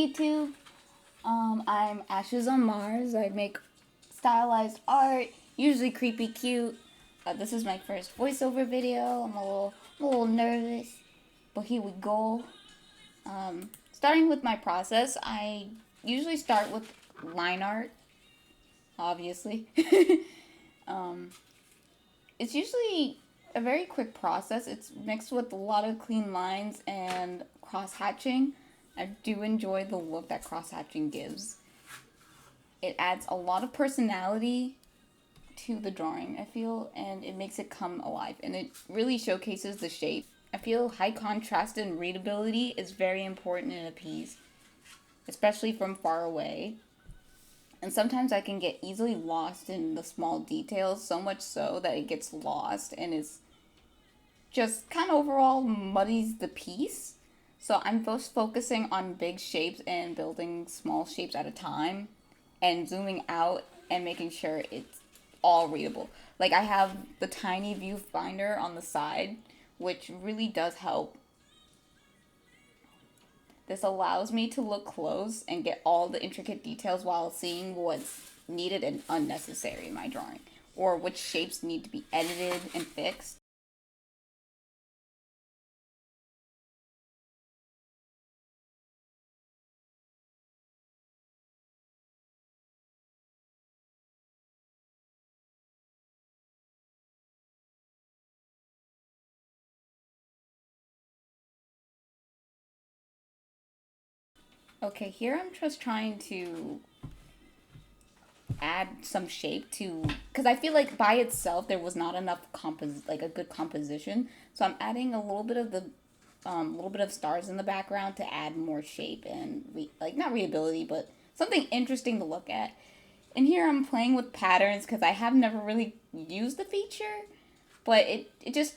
YouTube. I'm Ashes on Mars. I make stylized art, usually creepy cute. This is my first voiceover video. I'm a little nervous, but here we go. Starting with my process, I usually start with line art, obviously. It's usually a very quick process. It's mixed with a lot of clean lines and cross-hatching. I do enjoy the look that cross-hatching gives. It adds a lot of personality to the drawing, I feel, and it makes it come alive, and it really showcases the shape. I feel high contrast and readability is very important in a piece, especially from far away. And sometimes I can get easily lost in the small details, so much so that it gets lost and is just kind of overall muddies the piece. So I'm both focusing on big shapes and building small shapes at a time and zooming out and making sure it's all readable. Like I have the tiny viewfinder on the side, which really does help. This allows me to look close and get all the intricate details while seeing what's needed and unnecessary in my drawing, or which shapes need to be edited and fixed. Okay, here I'm just trying to add some shape to, because I feel like by itself there was not enough like a good composition. So I'm adding a little bit of the little bit of stars in the background to add more shape and like not readability, but something interesting to look at. And here I'm playing with patterns because I have never really used the feature, but it just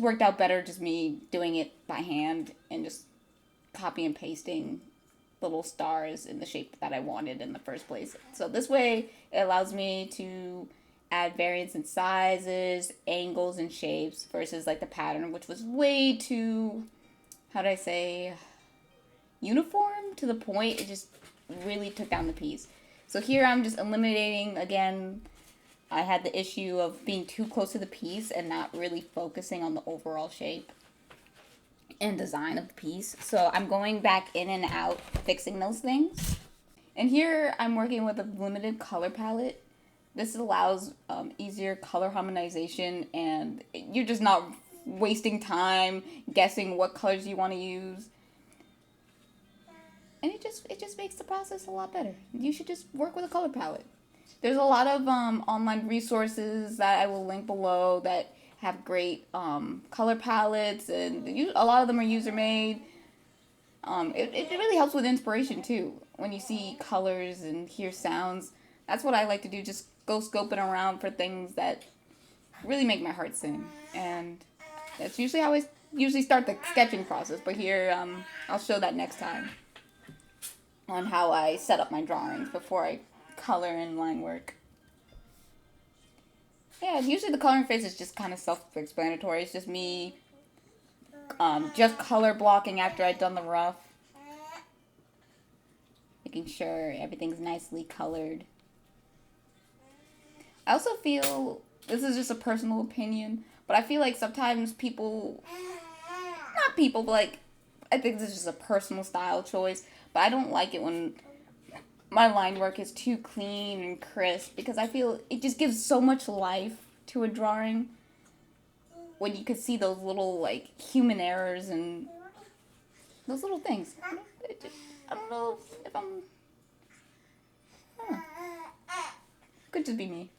worked out better just me doing it by hand and just copy and pasting little stars in the shape that I wanted in the first place. So this way it allows me to add variance in sizes, angles, and shapes versus like the pattern, which was way too, how do I say, uniform to the point it just really took down the piece. So here I'm just eliminating, again, I had the issue of being too close to the piece and not really focusing on the overall shape and design of the piece. So I'm going back in and out fixing those things. And here I'm working with a limited color palette. This allows easier color harmonization, and you're just not wasting time guessing what colors you want to use. And it just makes the process a lot better. You should just work with a color palette. There's a lot of online resources that I will link below that have great color palettes, and a lot of them are user-made. It really helps with inspiration too. When you see colors and hear sounds, that's what I like to do, just go scoping around for things that really make my heart sing. And that's usually how I usually start the sketching process, but here I'll show that next time on how I set up my drawings before I color and line work. Yeah, usually the coloring phase is just kind of self-explanatory. It's just me just color blocking after I've done the rough. Making sure everything's nicely colored. I also feel, this is just a personal opinion, but I feel like sometimes not people, but like, I think this is just a personal style choice, but I don't like it when my line work is too clean and crisp, because I feel it just gives so much life to a drawing when you could see those little like human errors and those little things. I don't know if I'm, could just be me.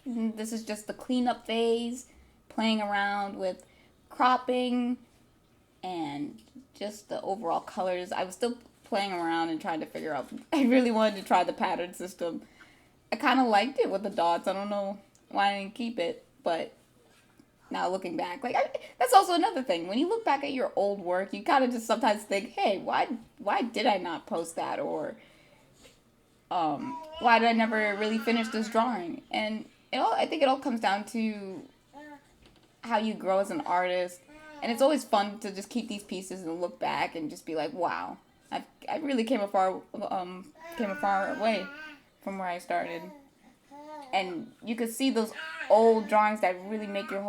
And this is just the cleanup phase, playing around with cropping and just the overall colors. I was still playing around and trying to figure out, I really wanted to try the pattern system. I kind of liked it with the dots. I don't know why I didn't keep it, but now looking back, like that's also another thing. When you look back at your old work, you kind of just sometimes think, hey, why did I not post that? Or why did I never really finish this drawing? And I think it all comes down to how you grow as an artist. And it's always fun to just keep these pieces and look back and just be like, wow, I really came a far way from where I started. And you could see those old drawings that really make your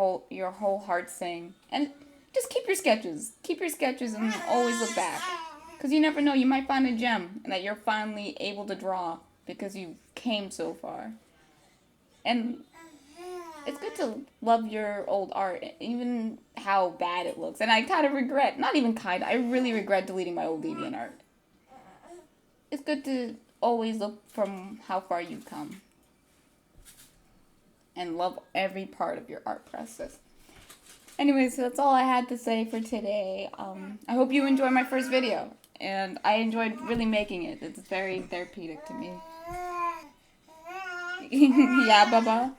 whole heart sing. And just keep your sketches. Keep your sketches and always look back. Because you never know, you might find a gem and that you're finally able to draw because you came so far. And it's good to love your old art, even how bad it looks. And I kind of regret, not even kind, I really regret deleting my old DeviantArt. It's good to always look from how far you've come. And love every part of your art process. Anyways, so that's all I had to say for today. I hope you enjoyed my first video. And I enjoyed really making it. It's very therapeutic to me. Yeah, Baba.